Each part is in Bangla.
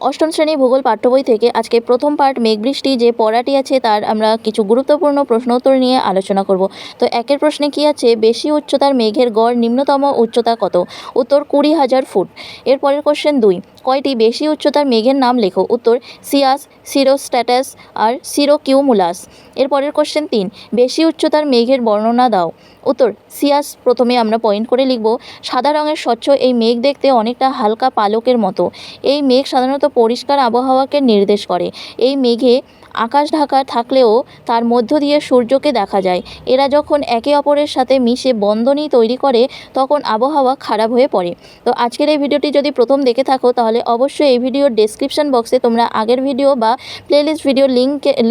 অষ্টম শ্রেণী ভূগোল পাঠ্য বই থেকে আজকে প্রথম পার্ট মেঘবৃষ্টি যে পড়াটি আছে তার আমরা কিছু গুরুত্বপূর্ণ প্রশ্ন উত্তর নিয়ে আলোচনা করব। তো একের প্রশ্নে কি আছে, বেশি উচ্চতার মেঘের গড় নিম্নতম উচ্চতা কত? উত্তর 20,000 ফুট। এরপরের কোশ্চেন 2, কয়টি বেশি উচ্চতার মেঘের নাম লেখো? উত্তর সিয়াস, সিরোস্ট্যাটাস আর সিরোকিউমুলাস। এরপরের কোশ্চেন 3, বেশি উচ্চতার মেঘের বর্ণনা দাও। উত্তর সিয়াস। প্রথমে আমরা পয়েন্ট করে লিখব, সাদা রঙের স্বচ্ছ এই মেঘ দেখতে অনেকটা হালকা পালকের মতো। এই মেঘ সাধারণত পরিষ্কার আবহাওয়াকে নির্দেশ করে। এই মেঘে আকাশ ঢাকা থাকলেও তার মধ্য দিয়ে সূর্যকে দেখা যায়। এরা যখন একে অপরের সাথে মিশে বন্ধনী তৈরি করে তখন আবহাওয়া খারাপ হয়ে পড়ে। তো আজকের এই ভিডিওটি যদি প্রথম দেখে থাকো তাহলে অবশ্যই এই ভিডিওর ডেসক্রিপশন বক্সে তোমরা আগের ভিডিও বা প্লেলিস্ট ভিডিওর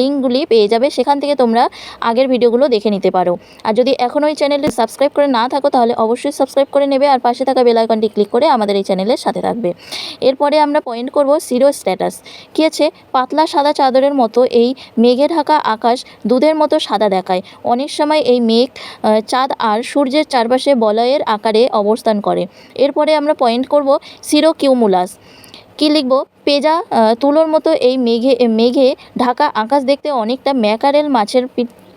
লিঙ্কগুলি পেয়ে যাবে, সেখান থেকে তোমরা আগের ভিডিওগুলো দেখে নিতে পারো। আর যদি এখনও এই চ্যানেলটি সাবস্ক্রাইব করে না থাকো তাহলে অবশ্যই সাবস্ক্রাইব করে নেবে আর পাশে থাকা বেল আইকনটি ক্লিক করে আমাদের এই চ্যানেলের সাথে থাকবে। এরপরে আমরা পয়েন্ট করব সিরোস্ট্যাটাস। কী আছে, পাতলা সাদা চাদরের মতো এই মেঘে ঢাকা আকাশ দুধের মতো সাদা দেখায়। অনেক সময় এই মেঘ চাঁদ আর সূর্যের চারপাশে বলয়ের আকারে অবস্থান করে। এরপরে আমরা পয়েন্ট করব সিরোকিউমুলাস। কী লিখব, পেঁজা তুলোর মতো এই মেঘে ঢাকা আকাশ দেখতে অনেকটা ম্যাকারেল মাছের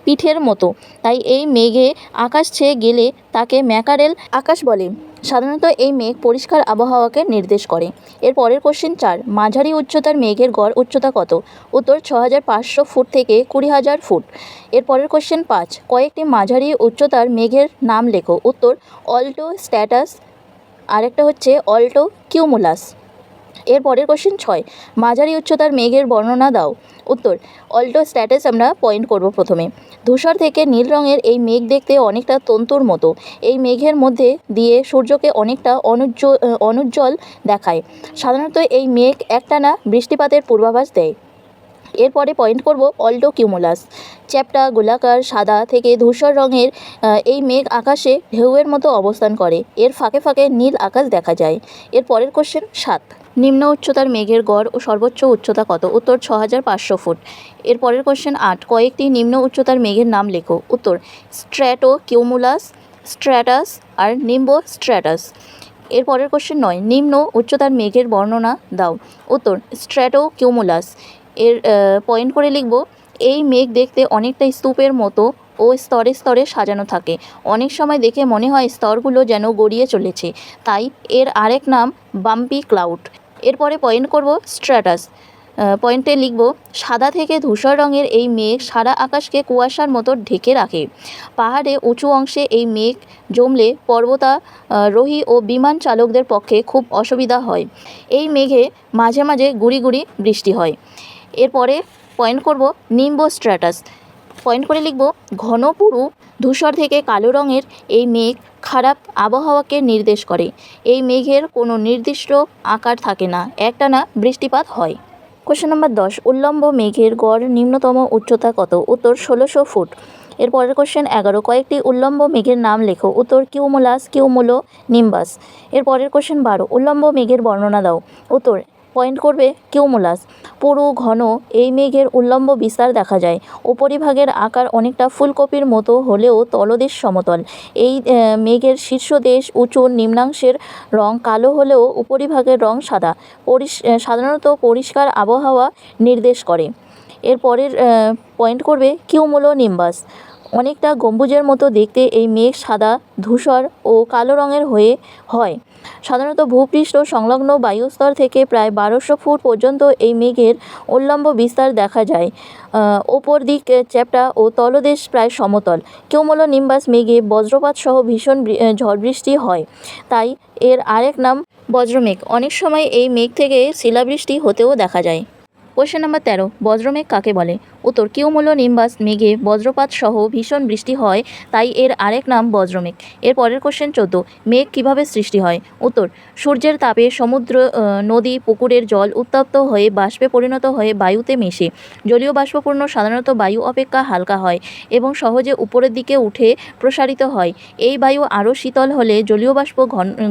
পিঠের মতো, তাই এই মেঘে আকাশ ছেয়ে গেলে তাকে ম্যাকারেল আকাশ বলে। সাধারণত এই মেঘ পরিষ্কার আবহাওয়াকে নির্দেশ করে। এর পরের কোশ্চেন 4, মাঝারি উচ্চতার মেঘের গড় উচ্চতা কত? উত্তর 6,500 ফুট থেকে 20,000 ফুট। এর পরের কোশ্চেন 5, কয়েকটি মাঝারি উচ্চতার মেঘের নাম লেখো। উত্তর অল্টো স্ট্যাটাস, আরেকটা হচ্ছে অল্টো কিউমুলাস। এর পরের কোশ্চেন 6, মাঝারি উচ্চতার মেঘের বর্ণনা দাও। উত্তর অল্টো স্ট্যাটাস। আমরা পয়েন্ট করব প্রথমে, ধূসর থেকে নীল রঙের এই মেঘ দেখতে অনেকটা তন্তুর মতো। এই মেঘের মধ্যে দিয়ে সূর্যকে অনেকটা অনুজ্জ্বল দেখায়। সাধারণত এই মেঘ একটানা বৃষ্টিপাতের পূর্বাভাস দেয়। এরপরে পয়েন্ট করব অল্টো কিউমুলাস। চ্যাপ্টা গোলাকার সাদা থেকে ধূসর রঙের এই মেঘ আকাশে ঢেউয়ের মতো অবস্থান করে। এর ফাঁকে ফাঁকে নীল আকাশ দেখা যায়। এর পরের কোশ্চেন 7, নিম্ন উচ্চতার মেঘের গড় ও সর্বোচ্চ উচ্চতা কত? উত্তর 6,500 ফুট। এর পরের কোশ্চেন 8, কয়েকটি নিম্ন উচ্চতার মেঘের নাম লেখো। উত্তর স্ট্র্যাটো কিউমুলাস, স্ট্র্যাটাস আর নিম্বো স্ট্র্যাটাস। এর পরের কোশ্চেন 9, নিম্ন উচ্চতার মেঘের বর্ণনা দাও। উত্তর স্ট্র্যাটো কিউমুলাস। এর পয়েন্ট করে লিখব, এই মেঘ দেখতে অনেকটা স্তূপের মতো ও স্তরে স্তরে সাজানো থাকে। অনেক সময় দেখে মনে হয় স্তরগুলো যেন গড়িয়ে চলেছে, তাই এর আরেক নাম বাম্পি ক্লাউড। এরপরে পয়েন্ট করব স্ট্র্যাটাস। পয়েন্টে লিখব, সাদা থেকে ধূসর রঙের এই মেঘ সারা আকাশকে কুয়াশার মতো ঢেকে রাখে। পাহাড়ে উঁচু অংশে এই মেঘ জমলে পর্বতারোহী ও বিমান চালকদের পক্ষে খুব অসুবিধা হয়। এই মেঘে মাঝে মাঝে গুড়ি গুড়ি বৃষ্টি হয়। এরপরে পয়েন্ট করব নিম্বো স্ট্র্যাটাস। পয়েন্ট করে লিখব, ঘন পুরু ধূসর থেকে কালো রঙের এই মেঘ খারাপ আবহাওয়াকে নির্দেশ করে। এই মেঘের কোনো নির্দিষ্ট আকার থাকে না, একটানা বৃষ্টিপাত হয়। কোশ্চেন নম্বর 10, উল্লম্ব মেঘের গড় নিম্নতম উচ্চতা কত? উত্তর 1,600 ফুট। এর পরের কোশ্চেন 11, কয়েকটি উল্লম্ব মেঘের নাম লেখো। উত্তর কিউমুলাস, কিউমুলো, নিম্বাস। এর পরের কোশ্চেন 12, উল্লম্ব মেঘের বর্ণনা দাও। উত্তর পয়েন্ট করবে কিউমুলাস। পুরু ঘন এই মেঘের উল্লম্ব বিস্তার দেখা যায়। উপরিভাগের আকার অনেকটা ফুলকপির মতো হলেও তলদেশ সমতল। এই মেঘের শীর্ষদেশ উঁচু, নিম্নাংশের রং কালো হলেও উপরিভাগের রং সাদা। সাধারণত পরিষ্কার আবহাওয়া নির্দেশ করে। এর পরের পয়েন্ট করবে কিউমুলো নিম্বাস। অনেকটা গম্বুজের মতো দেখতে এই মেঘ সাদা, ধূসর ও কালো রঙের হয়। সাধারণত ভূপৃষ্ঠ সংলগ্ন বায়ুস্তর থেকে প্রায় 1200 ফুট পর্যন্ত এই মেঘের উল্লম্ব বিস্তার দেখা যায়। ওপর দিক চ্যাপ্টা ও তলদেশ প্রায় সমতল। কিউমুলো নিম্বাস মেঘে বজ্রপাত সহ ভীষণ ঝড় বৃষ্টি হয়, তাই এর আরেক নাম বজ্রমেঘ। অনেক সময় এই মেঘ থেকে শিলাবৃষ্টি হতেও দেখা যায়। কোশ্চেন নম্বর 13, বজ্রমেঘ কাকে বলে? উত্তর কিউমুলো নিম্বাস মেঘে বজ্রপাত সহ ভীষণ বৃষ্টি হয়, তাই এর আরেক নাম বজ্রমেঘ। এর পরের কোশ্চেন 14, মেঘ কিভাবে সৃষ্টি হয়? উত্তর সূর্যের তাপে সমুদ্র, নদী, পুকুরের জল উত্তপ্ত হয়ে বাষ্পে পরিণত হয়ে বায়ুতে মেশে। জলীয় বাষ্পপূর্ণ সাধারণত বায়ু অপেক্ষা হালকা হয় এবং সহজে উপরের দিকে উঠে প্রসারিত হয়। এই বায়ু আরও শীতল হলে জলীয় বাষ্প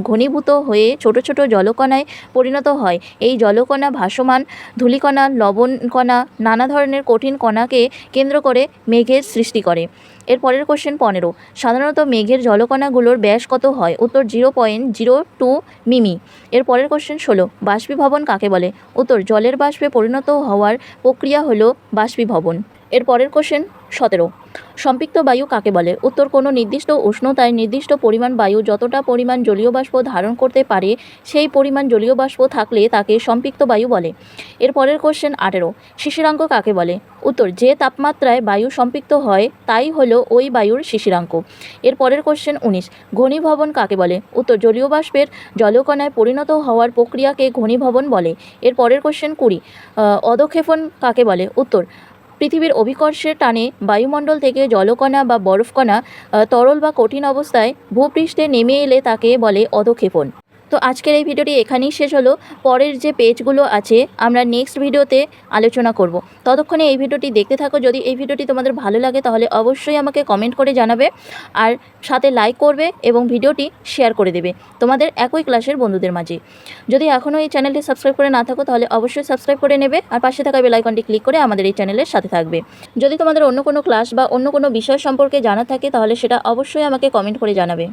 ঘনীভূত হয়ে ছোট ছোট জলকণায় পরিণত হয়। এই জলকণা ভাসমান ধূলিকণা, লবণকণা, নানা ধরনের কঠিন কণাকে কেন্দ্র করে মেঘের সৃষ্টি করে। এর পরের কোশ্চেন 15, সাধারণত মেঘের জলকণাগুলোর ব্যাস কত হয়? উত্তর 0.02 মিমি। এর পরের কোশ্চেন 16, বাষ্পীভবন কাকে বলে? উত্তর জলের বাষ্পে পরিণত হওয়ার প্রক্রিয়া হলো বাষ্পীভবন। এর পরের কোশ্চেন 17, সম্পৃক্ত বায়ু কাকে বলে? উত্তর কোনো নির্দিষ্ট উষ্ণতায় নির্দিষ্ট পরিমাণ বায়ু যতটা পরিমাণ জলীয় বাষ্প ধারণ করতে পারে সেই পরিমাণ জলীয় বাষ্প থাকলে তাকে সম্পৃক্ত বায়ু বলে। এর পরের কোশ্চেন 18, শিশিরাঙ্ক কাকে বলে? উত্তর যে তাপমাত্রায় বায়ু সম্পৃক্ত হয় তাই হলো ওই বায়ুর শিশিরাঙ্ক। এর পরের কোশ্চেন 19, ঘনীভবন কাকে বলে? উত্তর জলীয় বাষ্পের জলকণায় পরিণত হওয়ার প্রক্রিয়াকে ঘনীভবন বলে। এর পরের কোশ্চেন 20, অধঃক্ষেপণ কাকে বলে? উত্তর পৃথিবীর অভিকর্ষের টানে বায়ুমণ্ডল থেকে জলকণা বা বরফকণা তরল বা কঠিন অবস্থায় ভূপৃষ্ঠে নেমে এলে তাকে বলে অধঃক্ষেপণ। তো আজকের এই ভিডিওটি এখানেই শেষ হলো। পরের যে পেজগুলো আছে আমরা নেক্সট ভিডিওতে আলোচনা করব। ততক্ষণে এই ভিডিওটি দেখতে থাকো। যদি এই ভিডিওটি তোমাদের ভালো লাগে তাহলে অবশ্যই আমাকে কমেন্ট করে জানাবে, আর সাথে লাইক করবে এবং ভিডিওটি শেয়ার করে দেবে তোমাদের একই ক্লাসের বন্ধুদের মাঝে। যদি এখনও এই চ্যানেলটি সাবস্ক্রাইব করে না থাকো তাহলে অবশ্যই সাবস্ক্রাইব করে নেবে, আর পাশে থাকা বেল আইকনটি ক্লিক করে আমাদের এই চ্যানেলের সাথে থাকবে। যদি তোমাদের অন্য কোনো ক্লাস বা অন্য কোনো বিষয় সম্পর্কে জানা থাকে তাহলে সেটা অবশ্যই আমাকে কমেন্ট করে জানাবে।